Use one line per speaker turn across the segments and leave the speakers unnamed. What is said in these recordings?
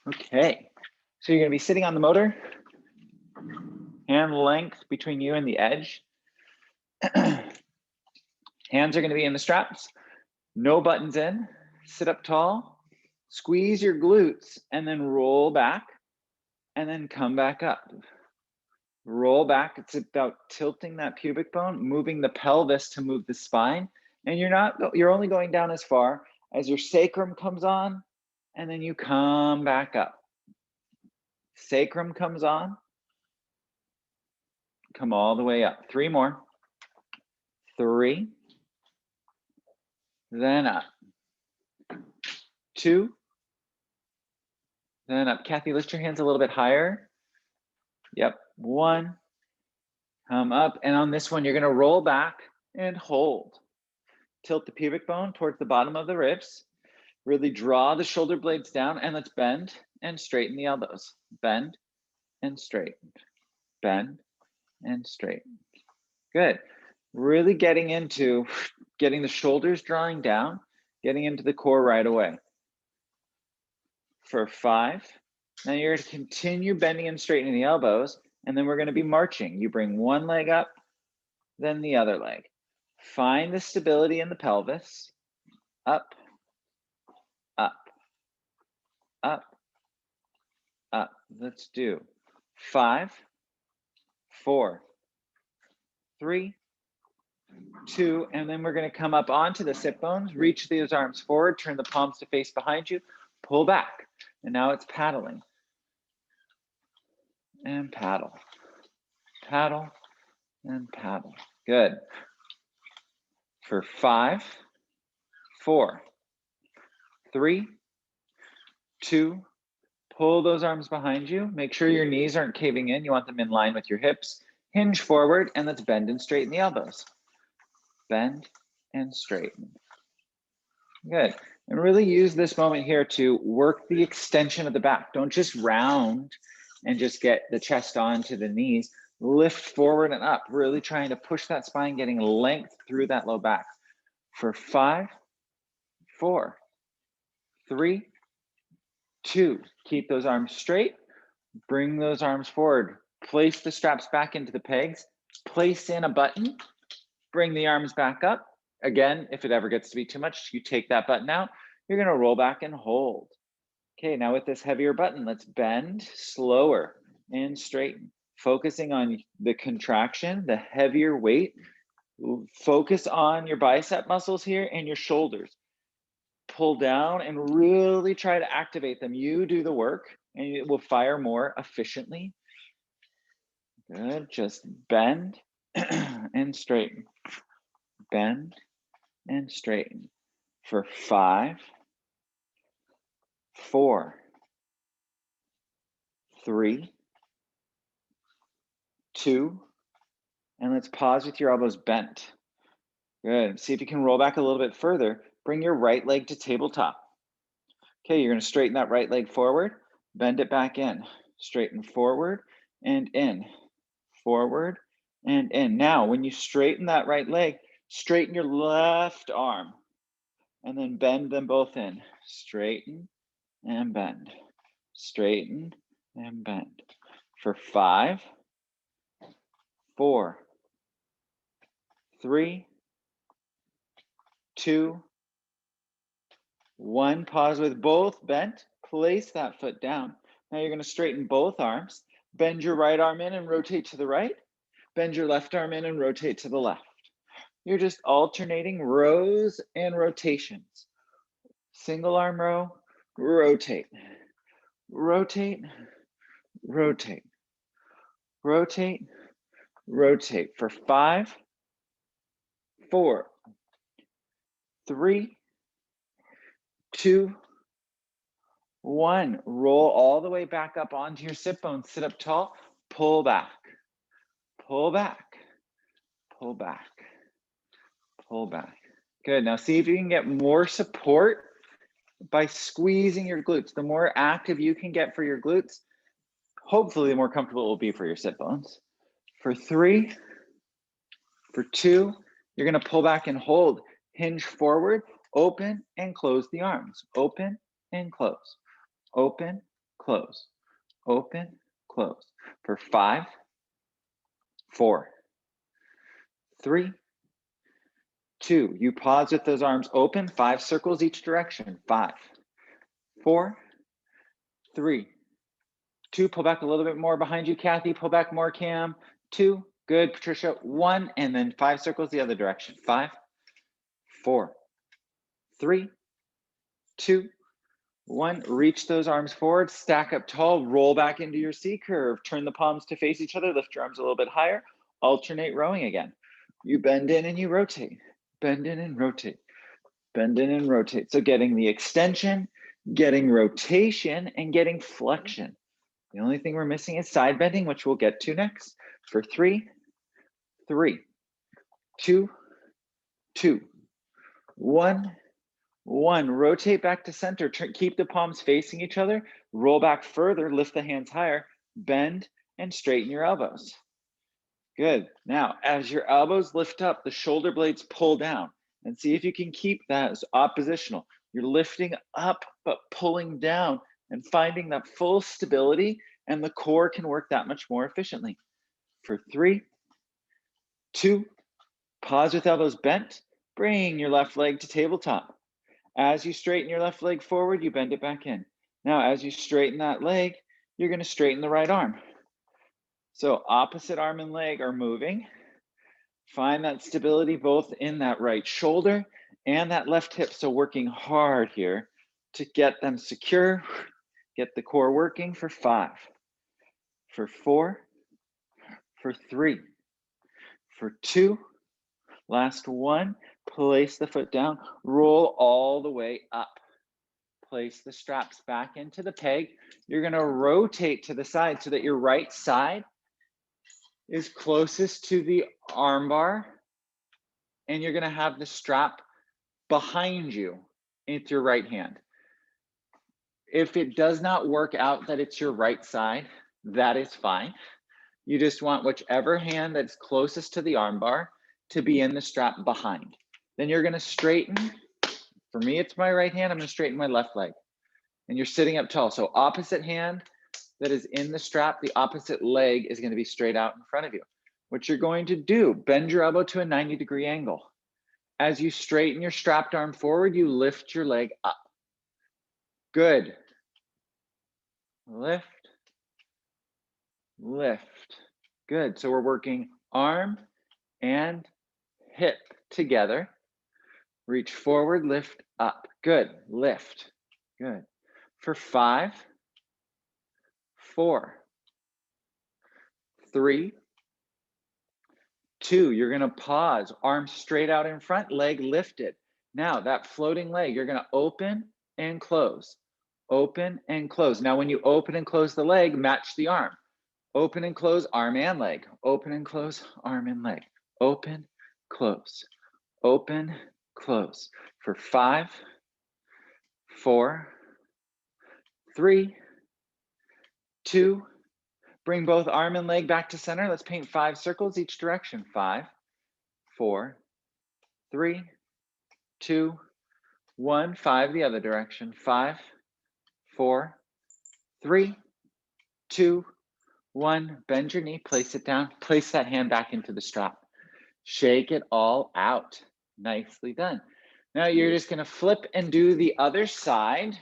Okay, so you're gonna be sitting on the motor, hand length between you and the edge. Hands are gonna be in the straps, no buttons in, sit up tall, squeeze your glutes, and then roll back, and then come back up. Roll back, it's about tilting that pubic bone, moving the pelvis to move the spine, and you're only going down as far as your sacrum comes on, and then you come back up. Sacrum comes on, come all the way up. 3 more. 3, then up. 2, then up. Kathy, lift your hands a little bit higher. Yep, 1, come up. And on this one, you're gonna roll back and hold. Tilt the pubic bone towards the bottom of the ribs. Really draw the shoulder blades down, and let's bend and straighten the elbows. Bend and straighten. Bend and straighten. Good. Really getting into getting the shoulders drawing down, getting into the core right away. For 5. Now you're going to continue bending and straightening the elbows, and then we're going to be marching. You bring one leg up, then the other leg. Find the stability in the pelvis. Up, up, up, up. Let's do 5, 4, 3, 2, and then we're going to come up onto the sit bones, reach those arms forward, turn the palms to face behind you, pull back, and now it's paddling. And paddle, paddle, and paddle. Good. For 5, 4, 3, 2, pull those arms behind you. Make sure your knees aren't caving in. You want them in line with your hips. Hinge forward, and let's bend and straighten the elbows. Bend and straighten. Good. And really use this moment here to work the extension of the back. Don't just round and just get the chest onto the knees. Lift forward and up, really trying to push that spine, getting length through that low back. For 5, 4, 3, 2, keep those arms straight. Bring those arms forward. Place the straps back into the pegs. Place in a button. Bring the arms back up. Again, if it ever gets to be too much, you take that button out. You're gonna roll back and hold. Okay, now with this heavier button, let's bend slower and straighten. Focusing on the contraction, the heavier weight. Focus on your bicep muscles here and your shoulders. Pull down and really try to activate them. You do the work and it will fire more efficiently. Good, just bend and straighten. Bend and straighten. For 5, 4, 3, 2, and let's pause with your elbows bent. Good. See if you can roll back a little bit further. Bring your right leg to tabletop. Okay, you're going to straighten that right leg forward, bend it back in, straighten forward and in, forward and in. Now, when you straighten that right leg, straighten your left arm and then bend them both in. Straighten and bend, straighten and bend. For 5, 4, 3, 2, 1. Pause with both bent. Place that foot down. Now you're going to straighten both arms. Bend your right arm in and rotate to the right. Bend your left arm in and rotate to the left. You're just alternating rows and rotations. Single arm row, rotate, rotate, rotate, rotate, rotate. For 5, 4, 3, 2, 1. Roll all the way back up onto your sit bones. Sit up tall, pull back, pull back, pull back, pull back. Good. Now see if you can get more support by squeezing your glutes. The more active you can get for your glutes, hopefully the more comfortable it will be for your sit bones. For 3, for 2, you're going to pull back and hold. Hinge forward, open and close the arms. Open and close. Open, close, open, close. For 5, 4, 3, 2. You pause with those arms open, 5 circles each direction. 5, 4, 3, 2. Pull back a little bit more behind you, Kathy. Pull back more, Cam. 2. Good, Patricia. 1, and then 5 circles the other direction. 5, 4, 3, 2, 1. Reach those arms forward, stack up tall, roll back into your C curve. Turn the palms to face each other, lift your arms a little bit higher. Alternate rowing again. You bend in and you rotate. Bend in and rotate. Bend in and rotate. So getting the extension, getting rotation, and getting flexion. The only thing we're missing is side bending, which we'll get to next. For 3, 3, 2, 2, 1, 1. Rotate back to center. Keep the palms facing each other. Roll back further. Lift the hands higher. Bend and straighten your elbows. Good. Now, as your elbows lift up, the shoulder blades pull down. And see if you can keep that as oppositional. You're lifting up, but pulling down and finding that full stability, and the core can work that much more efficiently. For 3, 2, pause with elbows bent. Bring your left leg to tabletop. As you straighten your left leg forward, you bend it back in. Now, as you straighten that leg, you're going to straighten the right arm. So opposite arm and leg are moving. Find that stability both in that right shoulder and that left hip. So working hard here to get them secure, get the core working. For 5, for 4, for 3, for 2, last 1. Place the foot down, roll all the way up. Place the straps back into the peg. You're going to rotate to the side so that your right side is closest to the arm bar, and you're going to have the strap behind you with your right hand. If it does not work out that it's your right side, that is fine. You just want whichever hand that's closest to the arm bar to be in the strap behind. Then you're going to straighten. For me, it's my right hand. I'm going to straighten my left leg. And you're sitting up tall. So opposite hand that is in the strap, the opposite leg is going to be straight out in front of you. What you're going to do, bend your elbow to a 90-degree angle. As you straighten your strapped arm forward, you lift your leg up. Good. Lift, lift. Good. So we're working arm and hip together. Reach forward, lift up. Good. Lift. Good. For 5, 4, 3, 2. You're going to pause. Arms straight out in front, leg lifted. Now that floating leg, you're going to open and close. Open and close. Now when you open and close the leg, match the arm. Open and close, arm and leg. Open and close, arm and leg. Open, close. Open, close. For 5, 4, 3, 2. Bring both arm and leg back to center. Let's paint 5 circles each direction. 5, 4, 3, 2, 1. 5 the other direction. 5, 4, 3, 2, 1. Bend your knee, place it down. Place that hand back into the strap. Shake it all out. Nicely done. Now you're just going to flip and do the other side.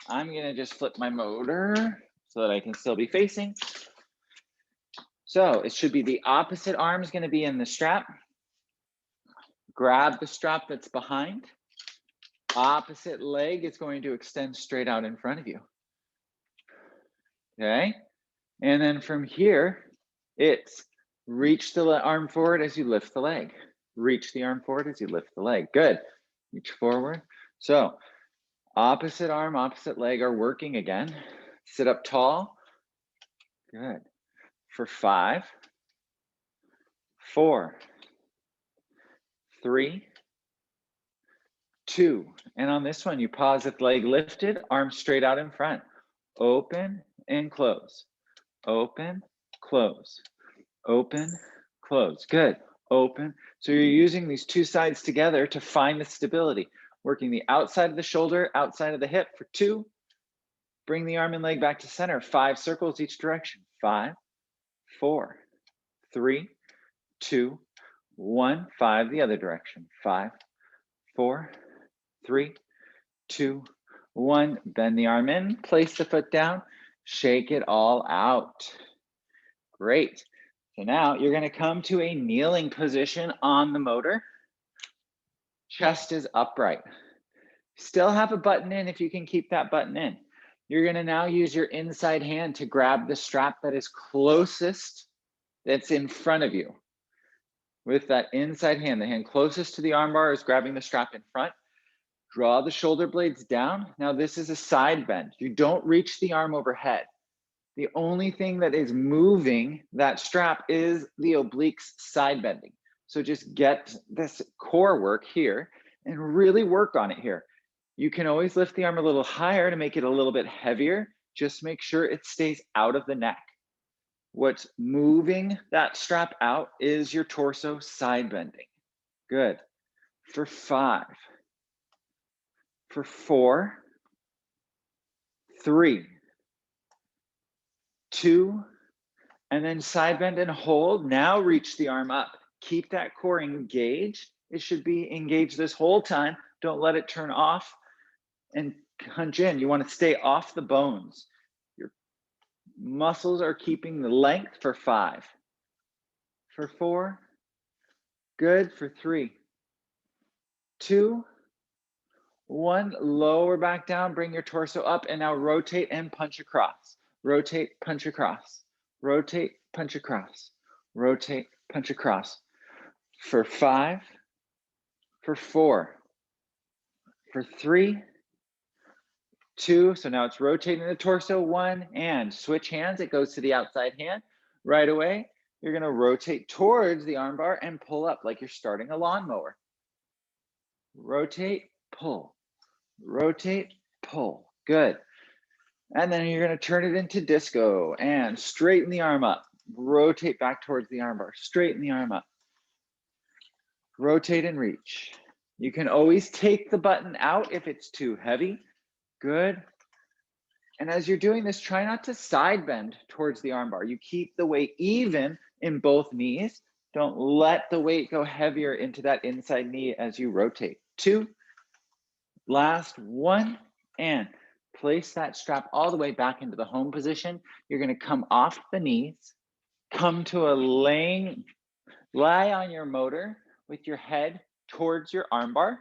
I'm going to just flip my motor so that I can still be facing. So it should be the opposite arm is going to be in the strap. Grab the strap that's behind. Opposite leg is going to extend straight out in front of you. Okay. And then from here, it's reach the arm forward as you lift the leg. Reach the arm forward as you lift the leg. Good. Reach forward. So opposite arm, opposite leg are working again. Sit up tall. Good. For 5, 4, 3, 2. And on this one, you pause with leg lifted, arms straight out in front. Open and close. Open, close. Open, close. Good. Open. So you're using these two sides together to find the stability. Working the outside of the shoulder, outside of the hip for 2, Bring the arm and leg back to center. 5 circles each direction. 5, 4, 3, 2, 1. 5 the other direction. 5, 4, 3, 2, 1. Bend the arm in, place the foot down, shake it all out. Great. So now you're going to come to a kneeling position on the motor. Chest is upright. Still have a button in if you can keep that button in. You're going to now use your inside hand to grab the strap that is closest, that's in front of you. With that inside hand, the hand closest to the arm bar is grabbing the strap in front. Draw the shoulder blades down. Now this is a side bend. You don't reach the arm overhead. The only thing that is moving that strap is the obliques side bending. So just get this core work here and really work on it here. You can always lift the arm a little higher to make it a little bit heavier. Just make sure it stays out of the neck. What's moving that strap out is your torso side bending. Good. For 5, for 4, 3, 2, and then side bend and hold. Now reach the arm up. Keep that core engaged. It should be engaged this whole time. Don't let it turn off and hunch in. You want to stay off the bones. Your muscles are keeping the length for 5, for 4, good, for 3, 2, 1, lower back down, bring your torso up, and now rotate and punch across. Rotate, punch across. Rotate, punch across. Rotate, punch across. For 5, for 4, for 3, 2, so now it's rotating the torso, 1, and switch hands, it goes to the outside hand. Right away, you're gonna rotate towards the arm bar and pull up like you're starting a lawnmower. Rotate, pull, rotate, pull, good. And then you're gonna turn it into disco and straighten the arm up. Rotate back towards the arm bar, straighten the arm up. Rotate and reach. You can always take the button out if it's too heavy. Good. And as you're doing this, try not to side bend towards the arm bar. You keep the weight even in both knees. Don't let the weight go heavier into that inside knee as you rotate. 2, last 1, and place that strap all the way back into the home position. You're gonna come off the knees, come to a lie on your motor with your head towards your arm bar.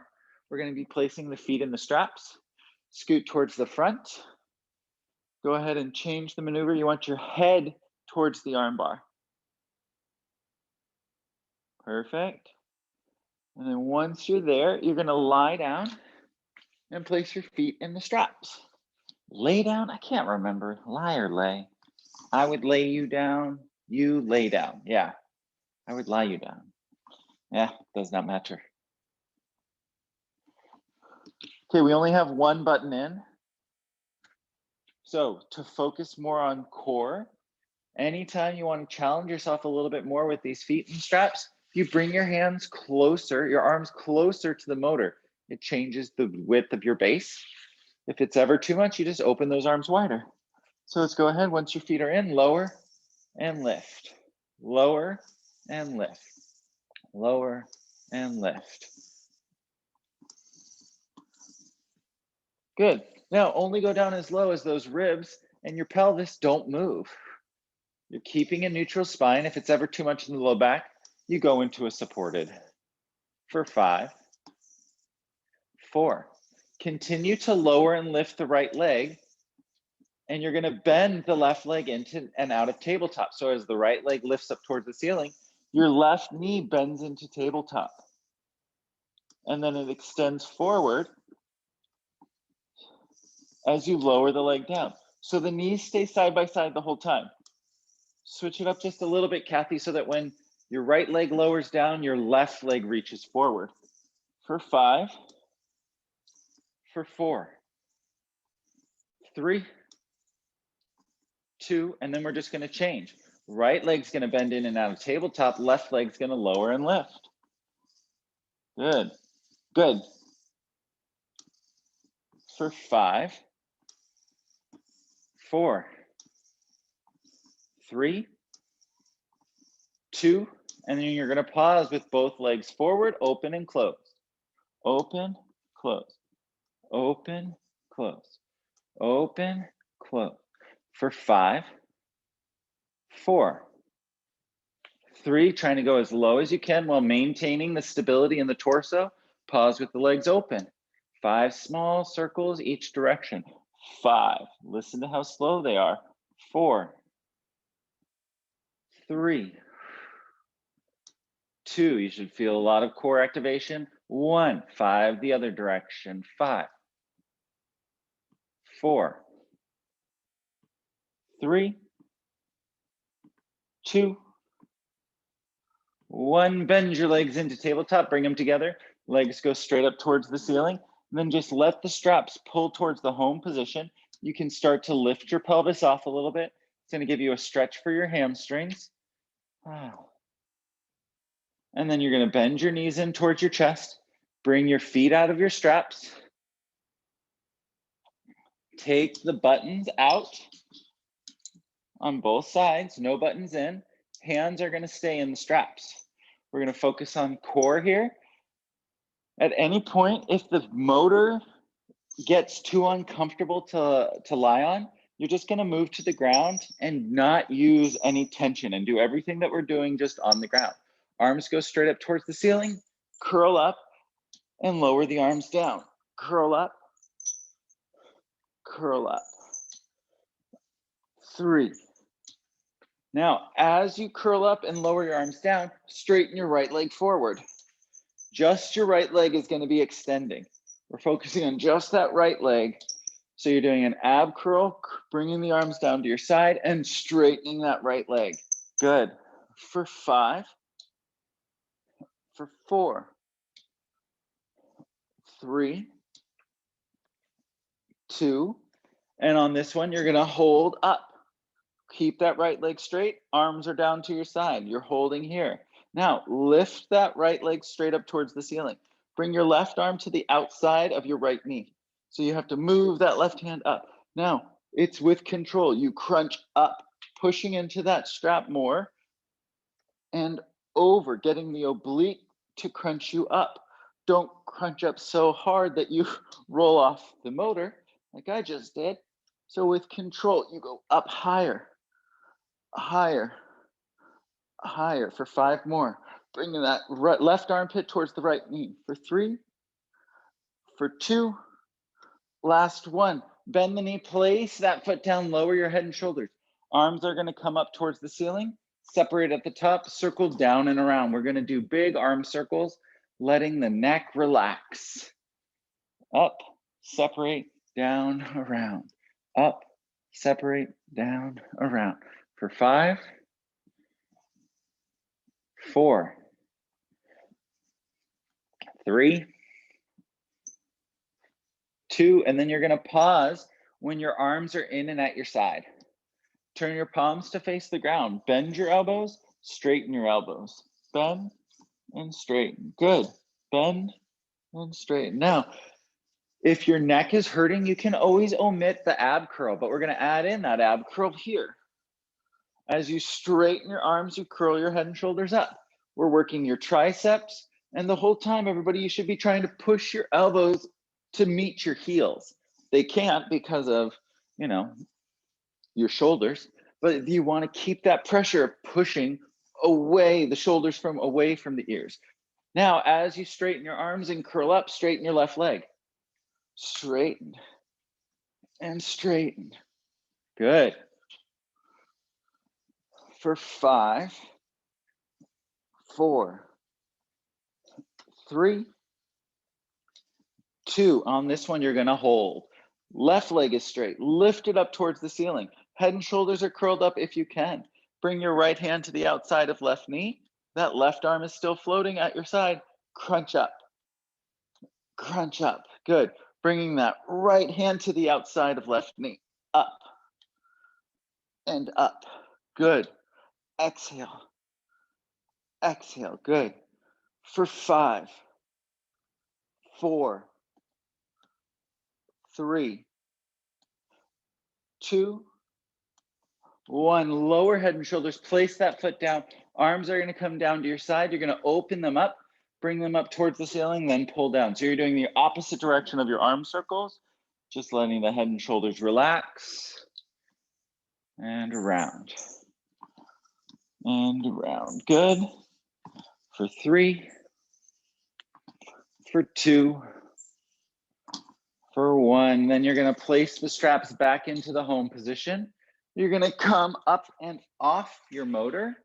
We're gonna be placing the feet in the straps. Scoot towards the front. Go ahead and change the maneuver. You want your head towards the arm bar. Perfect. And then once you're there, you're gonna lie down and place your feet in the straps. Lay down, I can't remember, lie or lay. I would lay you down, you lay down. Yeah, I would lie you down. Yeah, does not matter. Okay, we only have one button in. So to focus more on core, anytime you want to challenge yourself a little bit more with these feet and straps, you bring your hands closer, your arms closer to the motor. It changes the width of your base. If it's ever too much, you just open those arms wider. So let's go ahead. Once your feet are in, lower and lift. Lower and lift. Lower and lift. Good. Now only go down as low as those ribs and your pelvis don't move. You're keeping a neutral spine. If it's ever too much in the low back, you go into a supported. For 5, 4. Continue to lower and lift the right leg, and you're gonna bend the left leg into and out of tabletop. So as the right leg lifts up towards the ceiling, your left knee bends into tabletop. And then it extends forward as you lower the leg down. So the knees stay side by side the whole time. Switch it up just a little bit, Kathy, so that when your right leg lowers down, your left leg reaches forward. For 5, for 4, 3, 2, and then we're just gonna change. Right leg's gonna bend in and out of tabletop, left leg's gonna lower and lift. Good, good. For 5, 4, 3, 2, and then you're going to pause with both legs forward, open and close. Open, close. Open, close. Open, close. For 5, 4, 3, trying to go as low as you can while maintaining the stability in the torso. Pause with the legs open. 5 small circles each direction. 5, listen to how slow they are. 4, 3, 2, you should feel a lot of core activation. 1, 5 the other direction. 5, 4, 3, 2, 1. Bend your legs into tabletop, bring them together. Legs go straight up towards the ceiling. And then just let the straps pull towards the home position. You can start to lift your pelvis off a little bit. It's going to give you a stretch for your hamstrings. And then you're going to bend your knees in towards your chest. Bring your feet out of your straps. Take the buttons out on both sides, no buttons in. Hands are going to stay in the straps. We're going to focus on core here. At any point, if the motor gets too uncomfortable to lie on, you're just going to move to the ground and not use any tension and do everything that we're doing just on the ground. Arms go straight up towards the ceiling, curl up, and lower the arms down. Curl up, curl up. 3. Now, as you curl up and lower your arms down, straighten your right leg forward. Just your right leg is going to be extending. We're focusing on just that right leg. So you're doing an ab curl, bringing the arms down to your side and straightening that right leg. Good. For 5, for 4, 3, 2, and on this one, you're going to hold up. Keep that right leg straight. Arms are down to your side. You're holding here. Now, lift that right leg straight up towards the ceiling. Bring your left arm to the outside of your right knee. So you have to move that left hand up. Now, it's with control. You crunch up, pushing into that strap more and over, getting the oblique to crunch you up. Don't crunch up so hard that you roll off the motor like I just did. So with control, you go up higher, higher, higher for 5 more. Bring that left armpit towards the right knee for 3, for 2, last 1. Bend the knee, place that foot down, lower your head and shoulders. Arms are going to come up towards the ceiling, separate at the top, circle down and around. We're going to do big arm circles, letting the neck relax. Up, separate, down, around. Up, separate, down, around. For 5, 4, 3, 2, and then you're going to pause when your arms are in and at your side. Turn your palms to face the ground. Bend your elbows, straighten your elbows. Bend and straighten. Good. Bend and straighten. Now, if your neck is hurting, you can always omit the ab curl, but we're going to add in that ab curl here. As you straighten your arms, you curl your head and shoulders up. We're working your triceps, and the whole time, everybody, you should be trying to push your elbows to meet your heels. They can't because of, your shoulders, but you want to keep that pressure of pushing away the shoulders from away from the ears. Now, as you straighten your arms and curl up, straighten your left leg. Straighten and straighten. Good. For 5, 4, 3, 2. On this one, you're going to hold. Left leg is straight. Lift it up towards the ceiling. Head and shoulders are curled up if you can. Bring your right hand to the outside of left knee. That left arm is still floating at your side. Crunch up. Crunch up. Good. Bringing that right hand to the outside of left knee. Up and up. Good. Exhale. Exhale. Good. For 5, 4, 3, 2, 1. Lower head and shoulders, place that foot down. Arms are gonna come down to your side. You're gonna open them up, bring them up towards the ceiling, then pull down. So you're doing the opposite direction of your arm circles, just letting the head and shoulders relax. And around. And around. Good. For 3. For 2. For 1. Then you're gonna place the straps back into the home position. You're gonna come up and off your motor.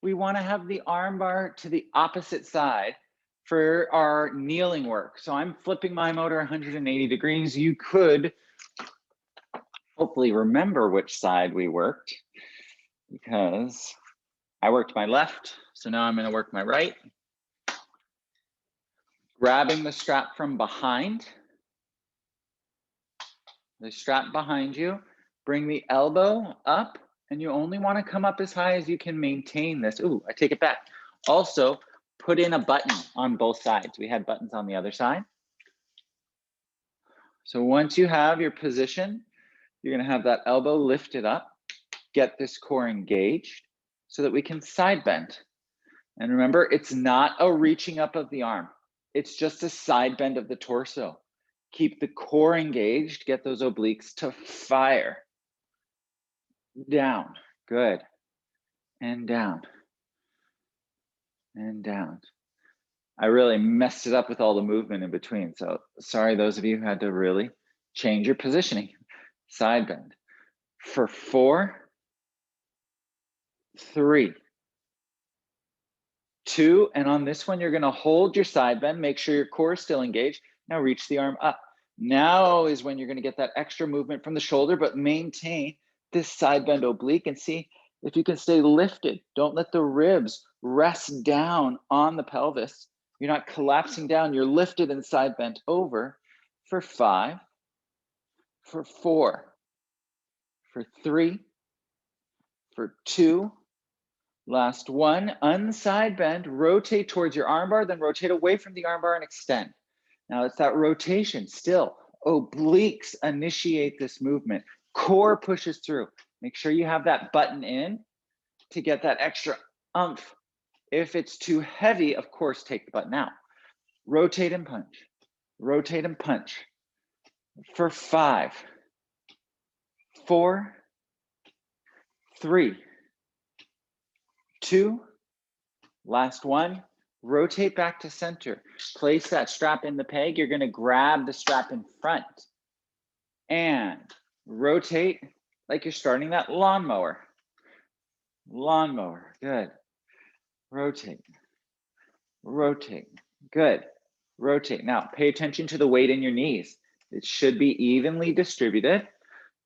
We wanna have the arm bar to the opposite side for our kneeling work. So I'm flipping my motor 180 degrees. You could hopefully remember which side we worked, because I worked my left, so now I'm gonna work my right. Grabbing the strap from behind, the strap behind you, bring the elbow up, and you only wanna come up as high as you can maintain this. Ooh, I take it back. Also, put in a button on both sides. We had buttons on the other side. So once you have your position, you're gonna have that elbow lifted up, get this core engaged so that we can side bend. And remember, it's not a reaching up of the arm. It's just a side bend of the torso. Keep the core engaged, get those obliques to fire. Down, good. And down. And down. I really messed it up with all the movement in between. So sorry, those of you who had to really change your positioning. Side bend. For 4, 3, 2, and on this one, you're gonna hold your side bend, make sure your core is still engaged. Now reach the arm up. Now is when you're gonna get that extra movement from the shoulder, but maintain this side bend oblique, and see if you can stay lifted. Don't let the ribs rest down on the pelvis. You're not collapsing down, you're lifted and side bent over. For 5, for 4, for 3, for 2, last 1, unside bend, rotate towards your armbar, then rotate away from the armbar and extend. Now it's that rotation still. Obliques initiate this movement. Core pushes through. Make sure you have that button in to get that extra oomph. If it's too heavy, of course, take the button out. Rotate and punch. Rotate and punch. For 5, 4, 3, 2, last 1, rotate back to center. Place that strap in the peg. You're gonna grab the strap in front and rotate like you're starting that lawnmower. Lawnmower, good. Rotate, rotate, good. Rotate. Now, pay attention to the weight in your knees. It should be evenly distributed,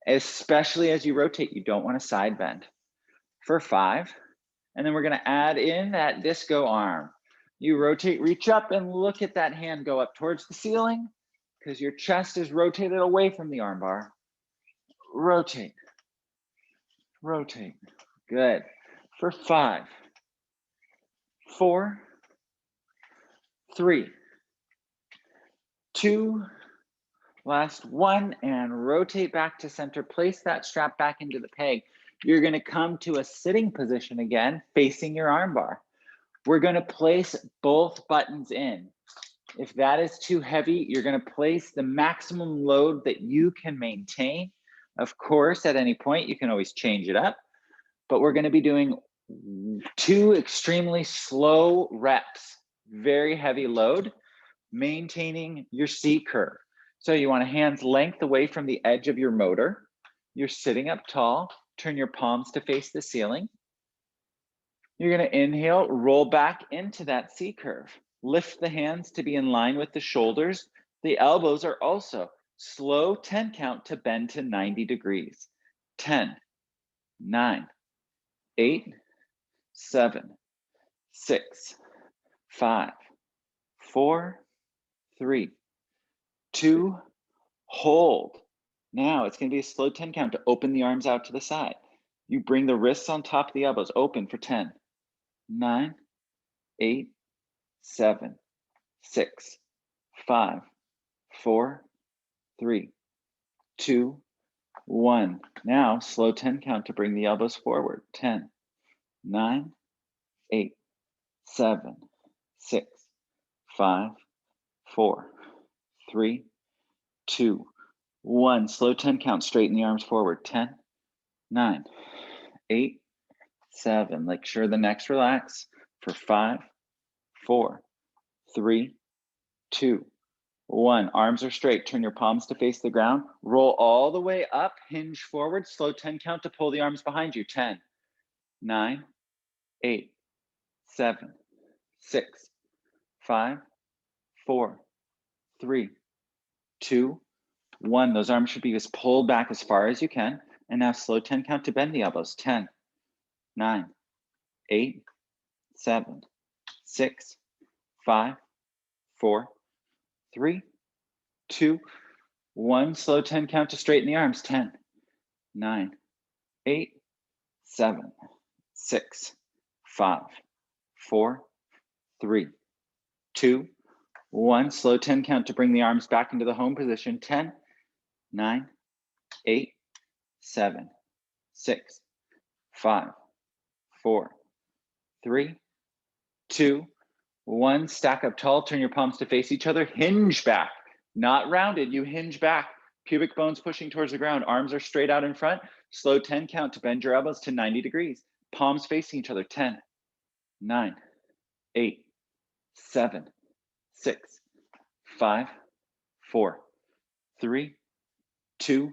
especially as you rotate. You don't want to side bend. For 5, and then we're gonna add in that disco arm. You rotate, reach up, and look at that hand go up towards the ceiling, because your chest is rotated away from the armbar. Rotate, rotate, good. For 5, 4, 3, 2, last 1, and rotate back to center. Place that strap back into the peg. You're gonna come to a sitting position again, facing your armbar. We're gonna place both buttons in. If that is too heavy, you're gonna place the maximum load that you can maintain. Of course, at any point, you can always change it up, but we're gonna be doing 2 extremely slow reps, very heavy load, maintaining your C curve. So you want a hand's length away from the edge of your motor. You're sitting up tall, turn your palms to face the ceiling. You're gonna inhale, roll back into that C curve. Lift the hands to be in line with the shoulders. The elbows are also slow 10 count to bend to 90 degrees. 10, 9, 8, 7, 6, 5, 4, 3, 2, hold. Now it's gonna be a slow 10 count to open the arms out to the side. You bring the wrists on top of the elbows, open for 10, 9, 8, 7, 6, 5, 4, 3, 2, 1. Now, slow 10 count to bring the elbows forward. 10, 9, 8, 7, 6, 5, 4, 3, 2, 1. Slow 10 count, straighten the arms forward. 10, 9, 8, 7. Make sure the necks relax for 5, 4, 3, 2, 1. Arms are straight. Turn your palms to face the ground. Roll all the way up. Hinge forward. Slow 10 count to pull the arms behind you. 10, 9, 8, 7, 6, 5, 4, 3, 2, 1. Those arms should be just pulled back as far as you can. And now slow 10 count to bend the elbows. 10, 9, 8, 7, 6, 5, 4, 3, 2, 1. Slow 10 count to straighten the arms. 10, 9, 8, 7, 6, 5, 4, 3, 2, 1. Slow 10 count to bring the arms back into the home position. 10, 9, 8, 7, 6, 5, 4, 3, 2, 1. Stack up tall. Turn your palms to face each other. Hinge back. Not rounded. You hinge back. Pubic bones pushing towards the ground. Arms are straight out in front. Slow 10 count to bend your elbows to 90 degrees. Palms facing each other. 10, 9, 8, 7, 6, 5, 4, 3, 2,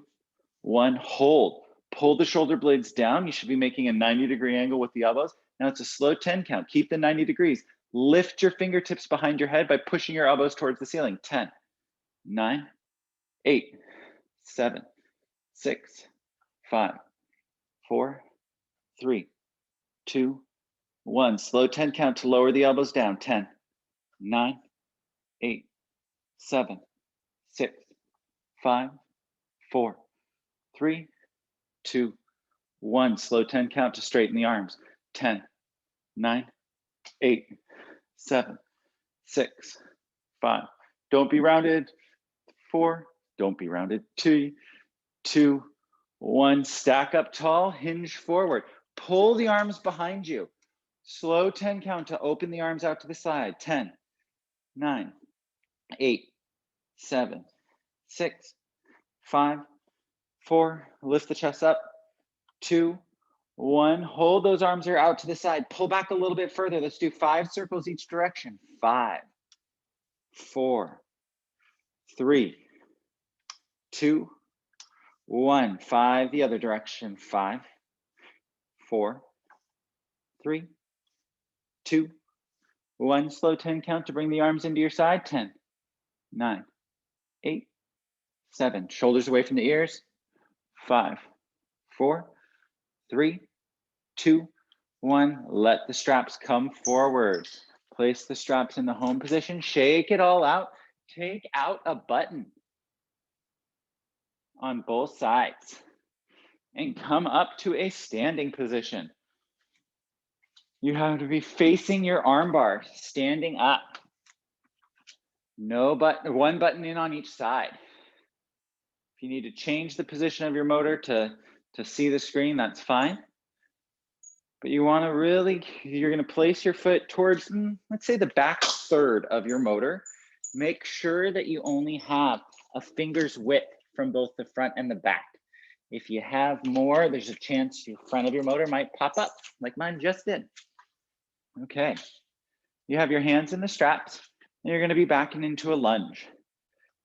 1. Hold. Pull the shoulder blades down. You should be making a 90-degree angle with the elbows. Now it's a slow 10 count. Keep the 90 degrees. Lift your fingertips behind your head by pushing your elbows towards the ceiling. 10, 9, 8, 7, 6, 5, 4, 3, 2, 1. Slow 10 count to lower the elbows down. 10, 9, 8, 7, 6, 5, 4, 3, 2, 1. Slow 10 count to straighten the arms. 10, 9, 8, 7, 6, 5. Don't be rounded. 4. Don't be rounded. 2, 2, 1. Stack up tall. Hinge forward. Pull the arms behind you. Slow 10 count to open the arms out to the side. 10, 9, 8, 7, 6, 5, 4. Lift the chest up. 2, 1. Hold those arms are out to the side. Pull back a little bit further. Let's do 5 circles each direction. 5, 4, 3, 2, 1. 5 the other direction. 5, 4, 3, 2, 1. Slow 10 count to bring the arms into your side. 10, 9, 8, 7. Shoulders away from the ears. 5, 4, 3, 2, 1. Let the straps come forward. Place the straps in the home position. Shake it all out. Take out a button on both sides and come up to a standing position. You have to be facing your arm bar, standing up. No button, one button in on each side. If you need to change the position of your motor to see the screen, that's fine. But you want to really, you're going to place your foot towards, let's say, the back third of your motor. Make sure that you only have a finger's width from both the front and the back. If you have more, there's a chance the front of your motor might pop up, like mine just did. Okay, you have your hands in the straps, and you're going to be backing into a lunge.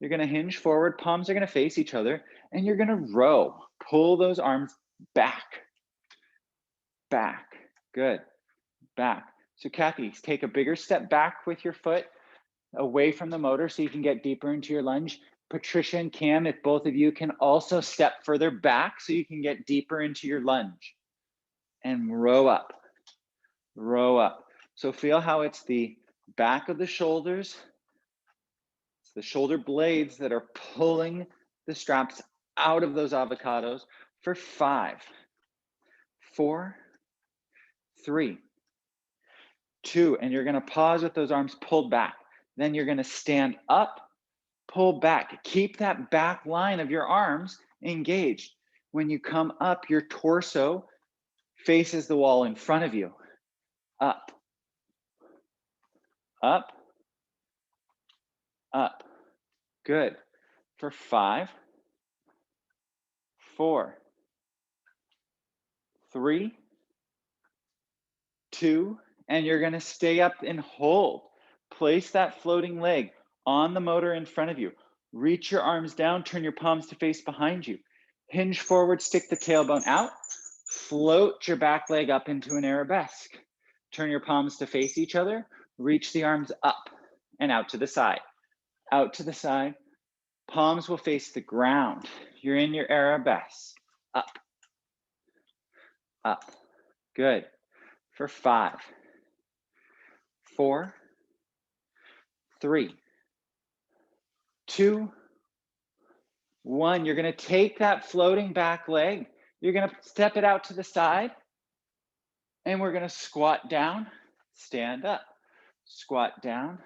You're going to hinge forward, palms are going to face each other, and you're going to row. Pull those arms back. Back. Good. Back. So Kathy, take a bigger step back with your foot away from the motor so you can get deeper into your lunge. Patricia and Cam, if both of you can also step further back so you can get deeper into your lunge. And row up. Row up. So feel how it's the back of the shoulders. It's the shoulder blades that are pulling the straps out of those avocados for 5, 4, 3, 2, and you're going to pause with those arms pulled back. Then you're going to stand up, pull back. Keep that back line of your arms engaged. When you come up, your torso faces the wall in front of you. Up, up, up. Good. For 5, 4, 3, 2, and you're going to stay up and hold. Place that floating leg on the motor in front of you. Reach your arms down, turn your palms to face behind you. Hinge forward, stick the tailbone out. Float your back leg up into an arabesque. Turn your palms to face each other. Reach the arms up and out to the side. Out to the side. Palms will face the ground. You're in your arabesque. Up. Up. Good. For 5, 4, 3, 2, 1. You're going to take that floating back leg. You're going to step it out to the side. And we're going to squat down, stand up. Squat down,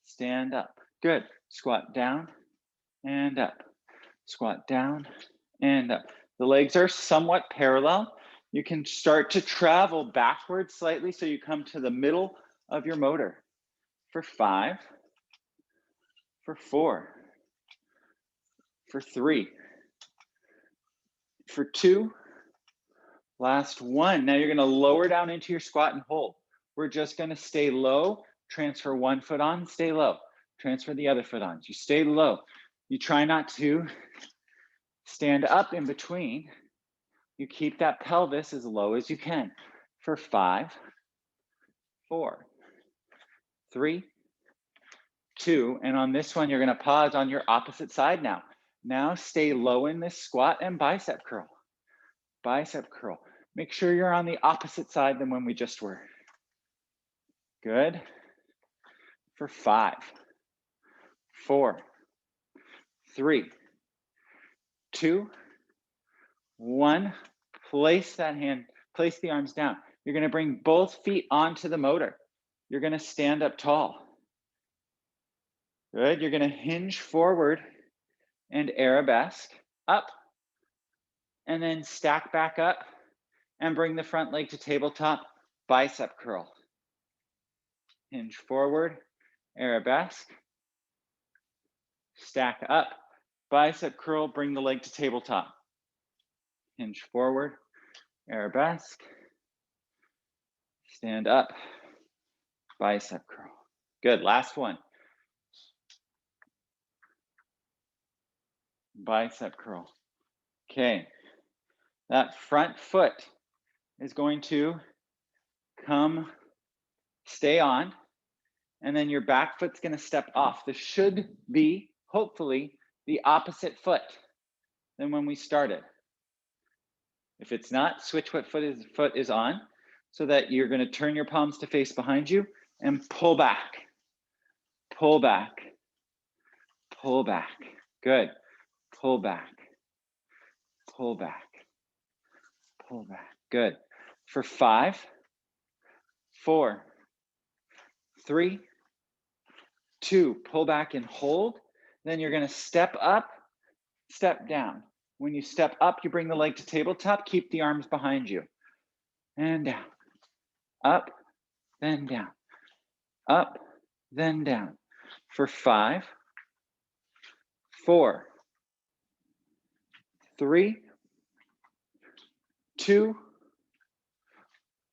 stand up. Good. Squat down and up. Squat down and up. The legs are somewhat parallel. You can start to travel backwards slightly so you come to the middle of your motor. For 5, for 4, for 3, for 2, last 1. Now you're going to lower down into your squat and hold. We're just going to stay low, transfer one foot on, stay low. Transfer the other foot on. You stay low. You try not to stand up in between. You keep that pelvis as low as you can. For 5, 4, 3, 2, and on this one, you're going to pause on your opposite side now. Now stay low in this squat and bicep curl. Bicep curl. Make sure you're on the opposite side than when we just were. Good. For 5, 4, 3, 2, 1. Place that hand, place the arms down. You're going to bring both feet onto the motor. You're going to stand up tall. Good. You're going to hinge forward and arabesque up, and then stack back up and bring the front leg to tabletop, bicep curl. Hinge forward, arabesque, stack up, bicep curl, bring the leg to tabletop. Hinge forward, arabesque, stand up, bicep curl. Good, last one. Bicep curl. Okay, that front foot is going to come, stay on, and then your back foot's going to step off. This should be, hopefully, the opposite foot than when we started. If it's not, switch what foot is on, so that you're going to turn your palms to face behind you and pull back. Pull back. Pull back. Good. Pull back. Pull back. Pull back. Good. For 5, 4, 3, 2. Pull back and hold. Then you're going to step up, step down. When you step up, you bring the leg to tabletop. Keep the arms behind you. And down. Up, then down. Up, then down. For 5, 4, 3, 2,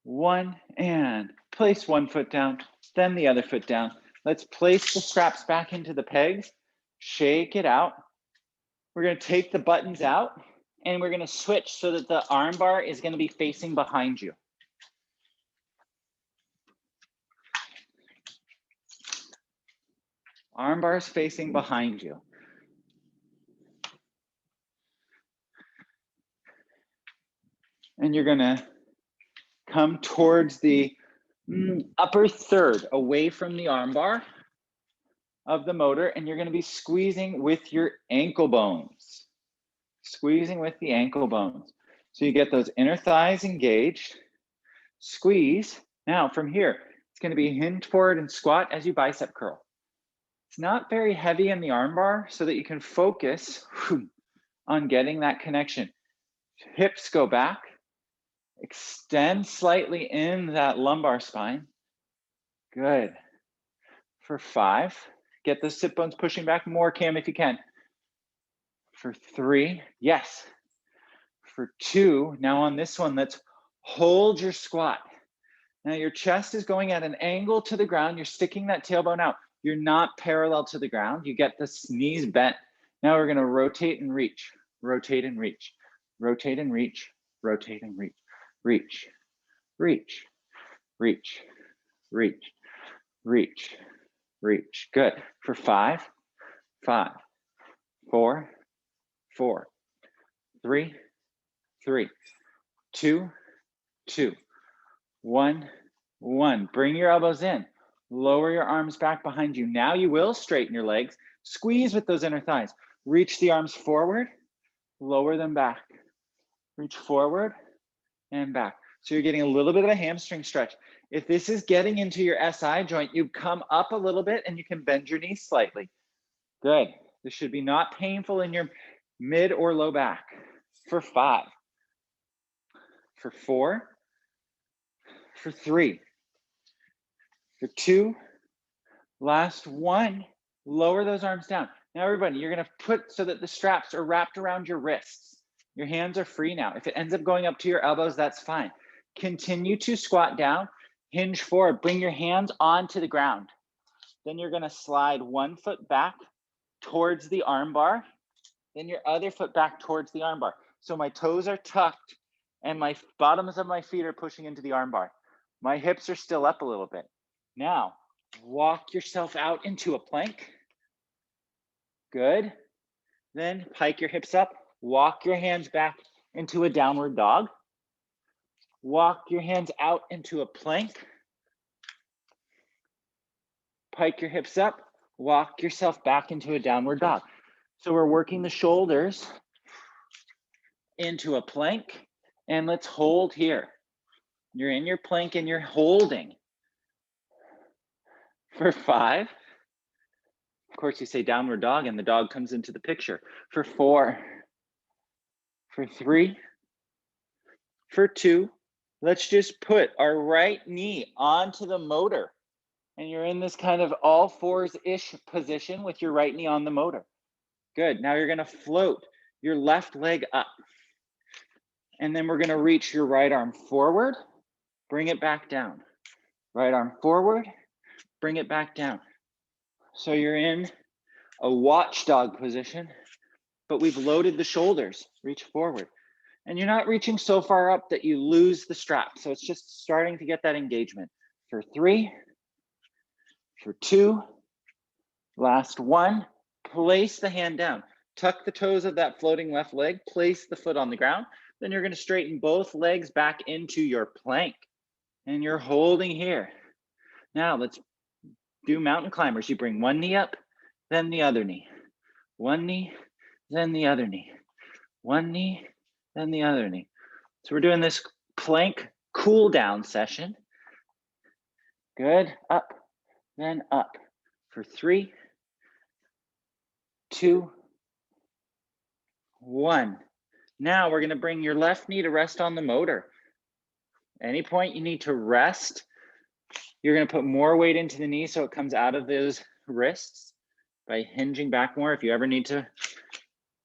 1, and place one foot down, then the other foot down. Let's place the straps back into the pegs, shake it out. We're going to take the buttons out, and we're going to switch so that the arm bar is going to be facing behind you. Arm bar is facing behind you. And you're going to come towards the upper third, away from the arm bar of the motor, and you're going to be squeezing with your ankle bones. Squeezing with the ankle bones. So you get those inner thighs engaged. Squeeze. Now from here, it's going to be hinge forward and squat as you bicep curl. It's not very heavy in the arm bar, so that you can focus on getting that connection. Hips go back. Extend slightly in that lumbar spine. Good. For 5, get the sit bones pushing back more, Cam, if you can. For 3, yes. For 2, now on this one, let's hold your squat. Now your chest is going at an angle to the ground. You're sticking that tailbone out. You're not parallel to the ground. You get the knees bent. Now we're gonna rotate and reach, rotate and reach, rotate and reach, rotate and reach, reach, reach, reach, reach, reach, reach. Good. For 5, 5, 4, 4, 3, 3, 2, 2, 1, 1. Bring your elbows in. Lower your arms back behind you. Now you will straighten your legs. Squeeze with those inner thighs. Reach the arms forward. Lower them back. Reach forward and back. So you're getting a little bit of a hamstring stretch. If this is getting into your SI joint, you come up a little bit and you can bend your knees slightly. Good. This should be not painful in your mid or low back. For 5. For 4. For 3. For 2. Last 1. Lower those arms down. Now everybody, you're gonna put so that the straps are wrapped around your wrists. Your hands are free now. If it ends up going up to your elbows, that's fine. Continue to squat down, hinge forward, bring your hands onto the ground. Then you're gonna slide one foot back towards the arm bar, then your other foot back towards the arm bar. So my toes are tucked and my bottoms of my feet are pushing into the arm bar. My hips are still up a little bit. Now, walk yourself out into a plank. Good. Then pike your hips up. Walk your hands back into a downward dog. Walk your hands out into a plank. Pike your hips up. Walk yourself back into a downward dog. So we're working the shoulders into a plank, and let's hold here. You're in your plank and you're holding. For 5. Of course, you say downward dog and the dog comes into the picture. For 4. For 3. For 2. Let's just put our right knee onto the motor. And you're in this kind of all fours-ish position with your right knee on the motor. Good. Now you're gonna float your left leg up. And then we're gonna reach your right arm forward, bring it back down. Right arm forward, bring it back down. So you're in a watchdog position, but we've loaded the shoulders. Reach forward. And you're not reaching so far up that you lose the strap. So it's just starting to get that engagement. For 3, for 2, last 1, place the hand down. Tuck the toes of that floating left leg, place the foot on the ground. Then you're gonna straighten both legs back into your plank. And you're holding here. Now let's do mountain climbers. You bring one knee up, then the other knee. One knee, then the other knee. One knee, then the other knee. So we're doing this plank cool down session. Good. Up, then up. For 3, 2, 1. Now we're going to bring your left knee to rest on the motor. Any point you need to rest, you're going to put more weight into the knee so it comes out of those wrists by hinging back more if you ever need to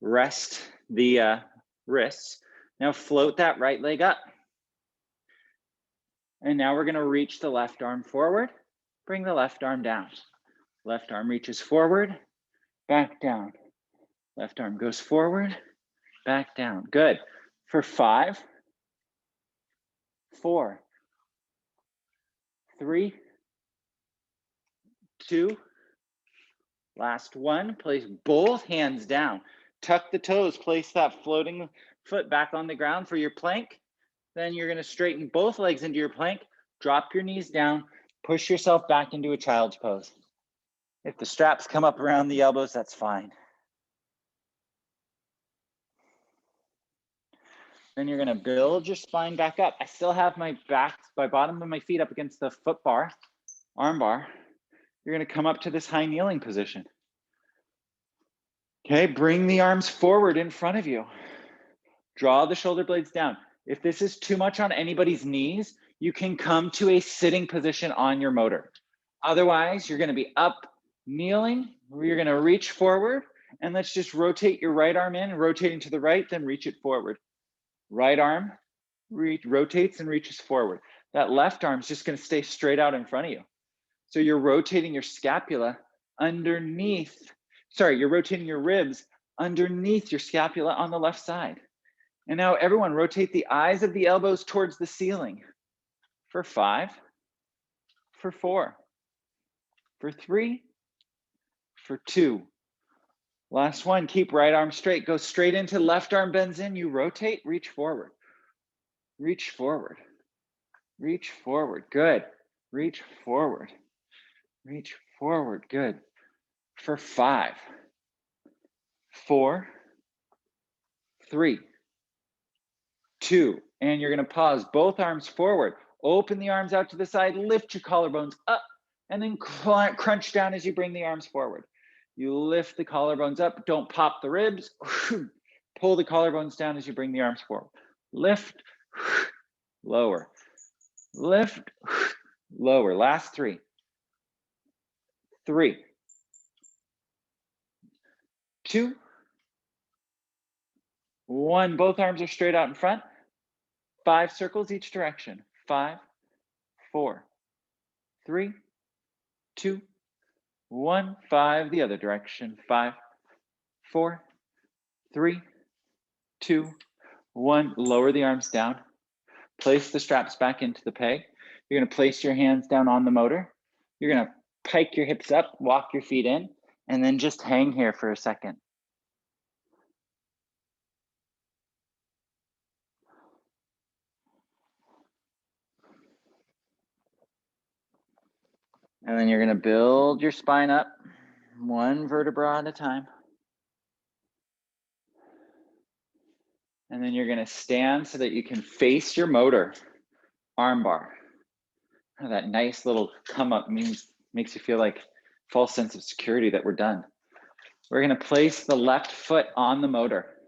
rest the wrists. Now float that right leg up. And now we're going to reach the left arm forward, bring the left arm down. Left arm reaches forward, back down. Left arm goes forward, back down. Good. For 5, 4, 3, 2, last 1. Place both hands down. Tuck the toes. Place that floating foot back on the ground for your plank. Then you're going to straighten both legs into your plank. Drop your knees down. Push yourself back into a child's pose. If the straps come up around the elbows, that's fine. Then you're gonna build your spine back up. I still have my bottom of my feet up against the foot bar, arm bar. You're gonna come up to this high kneeling position. Okay, bring the arms forward in front of you. Draw the shoulder blades down. If this is too much on anybody's knees, you can come to a sitting position on your motor. Otherwise, you're gonna be up, kneeling, you're gonna reach forward, and let's just rotate your right arm in, rotating to the right, then reach it forward. Right arm rotates and reaches forward. That left arm is just gonna stay straight out in front of you. So you're rotating your scapula underneath, sorry, you're rotating your ribs underneath your scapula on the left side. And now everyone rotate the eyes of the elbows towards the ceiling for 5, for 4, for 3, for 2. Last one, keep right arm straight. Go straight into left arm bends in, you rotate, reach forward. Reach forward. Reach forward, good. Reach forward. Reach forward, good. For 5, 4, 3, 2, and you're gonna pause, both arms forward. Open the arms out to the side, lift your collarbones up, and then crunch down as you bring the arms forward. You lift the collarbones up, don't pop the ribs. Pull the collarbones down as you bring the arms forward. Lift, lower. Lift, lower. Last 3. 3, 2, 1. Both arms are straight out in front. 5 circles each direction. 5, 4, 3, 2, 1. 5 the other direction. 5, 4, 3, 2, 1. Lower the arms down. Place the straps back into the peg. You're gonna place your hands down on the motor. You're gonna pike your hips up, walk your feet in, and then just hang here for a second. And then you're gonna build your spine up, 1 vertebra at a time. And then you're gonna stand so that you can face your motor, arm bar. That nice little come up makes you feel like false sense of security that we're done. We're gonna place the left foot on the motor.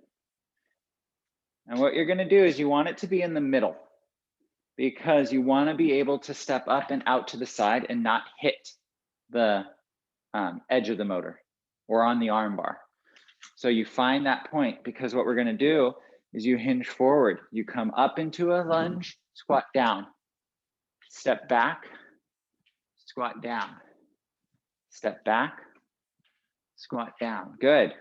And what you're gonna do is you want it to be in the middle because you wanna be able to step up and out to the side and not hit the edge of the motor or on the arm bar. So you find that point because what we're gonna do is you hinge forward. You come up into a lunge, squat down, step back, squat down, step back, squat down. Good.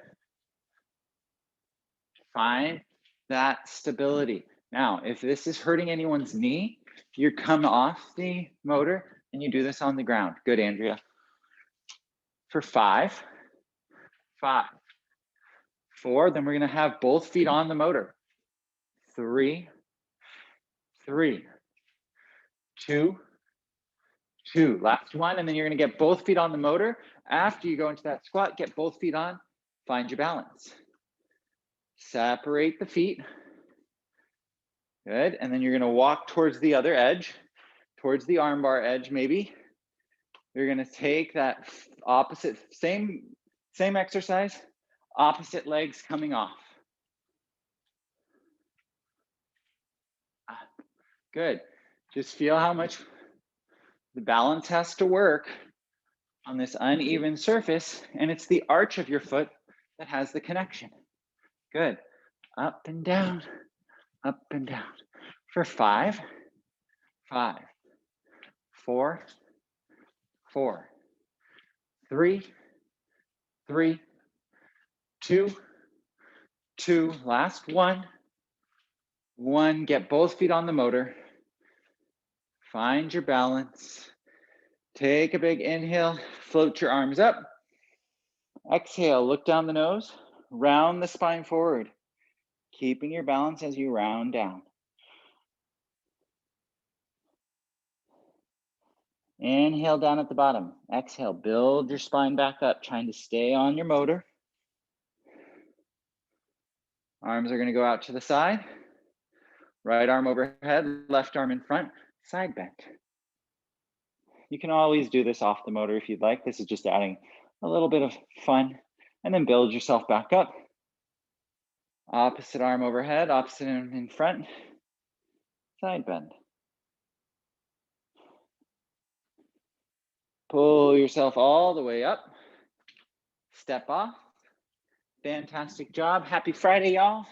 Find that stability. Now, if this is hurting anyone's knee, you come off the motor and you do this on the ground. Good, Andrea. For 5, 5, 4, then we're gonna have both feet on the motor. 3, 3, 2, 2. Last one, and then you're gonna get both feet on the motor. After you go into that squat, get both feet on, find your balance. Separate the feet. Good, and then you're gonna walk towards the other edge, towards the arm bar edge maybe. You're gonna take that opposite, same exercise, opposite legs coming off. Good, just feel how much the balance has to work on this uneven surface, and it's the arch of your foot that has the connection. Good, up and down, up and down. For 5, 5, 4, 4, 3, 3, 2, 2. Last 1, 1. Get both feet on the motor. Find your balance. Take a big inhale, float your arms up. Exhale, look down the nose, round the spine forward, keeping your balance as you round down. Inhale down at the bottom. Exhale, build your spine back up, trying to stay on your motor. Arms are gonna go out to the side. Right arm overhead, left arm in front, side bend. You can always do this off the motor if you'd like. This is just adding a little bit of fun, and then build yourself back up. Opposite arm overhead, opposite arm in front. Side bend. Pull yourself all the way up. Step off. Fantastic job. Happy Friday, y'all.